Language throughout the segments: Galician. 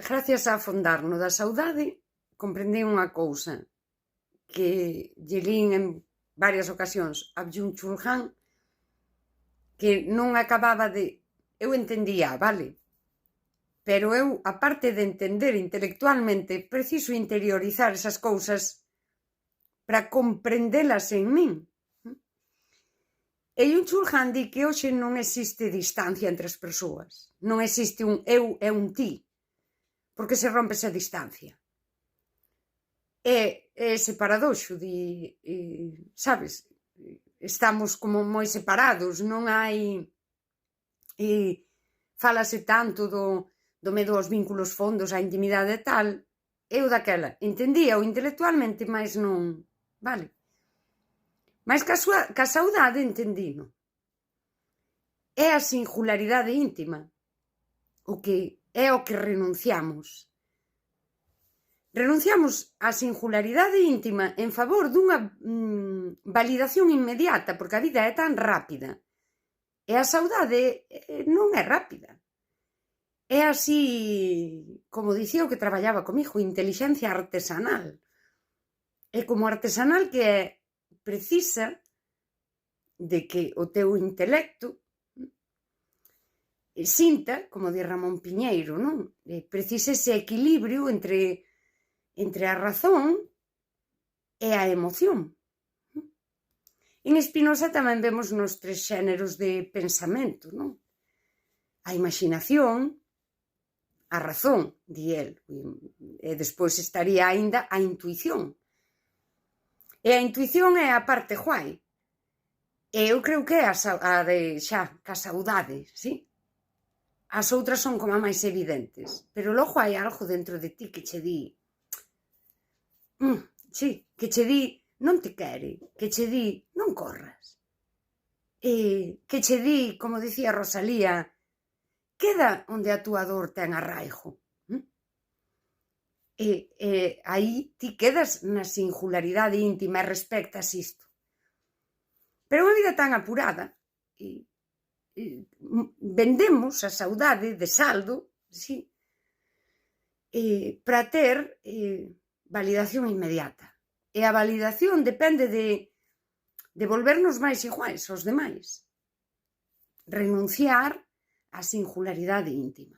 Gracias a afondar no da saudade, comprendín unha cousa que lle lín en varias ocasións a Byung-Chul Han, que non acababa de... Eu entendía, vale? Pero eu, aparte de entender intelectualmente, preciso interiorizar esas cousas para comprendelas en min. E Byung-Chul Han di que hoxe non existe distancia entre as persoas, non existe un eu e un ti, porque se rompe esa distancia. E ese paradoxo de, sabes, estamos como moi separados, non hai... Fálase tanto do medo aos vínculos fondos, á intimidade e tal. Eu daquela entendía o intelectualmente, mas non... Vale? Mas ca saudade entendino. É a singularidade íntima o que é o que renunciamos. Renunciamos á singularidade íntima en favor dunha validación inmediata, porque a vida é tan rápida. E a saudade non é rápida. É así, como dicía o que traballaba comigo, intelixencia artesanal. É como artesanal que é precisa de que o teu intelecto sinta, como di Ramón Piñeiro, non? Precisa ese equilibrio entre a razón e a emoción. En Spinoza tamén vemos nos tres xéneros de pensamento, non? A imaginación, a razón, di el, e despois estaría aínda a intuición. E a intuición é a parte guai. E eu creo que é a de xa, ca saudade, sí? As outras son como máis evidentes, pero logo hai algo dentro de ti que che di... sí, que che di non te quere, que che di non corras. Que che di, como dicía Rosalía, queda onde a túa dor ten arraigo. Aí ti quedas na singularidade íntima e respectas isto. Pero unha vida tan apurada, vendemos a saudade de saldo, sí, para ter validación inmediata. E a validación depende de volvernos máis iguais aos demais. Renunciar á singularidade íntima.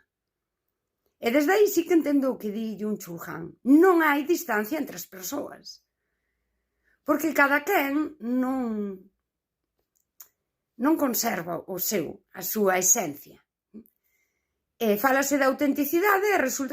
E desde aí sí que entendo o que di Byung-Chul Han. Non hai distancia entre as persoas. Porque cada quen non conserva o seu, a súa esencia. E fálase da autenticidade e resulta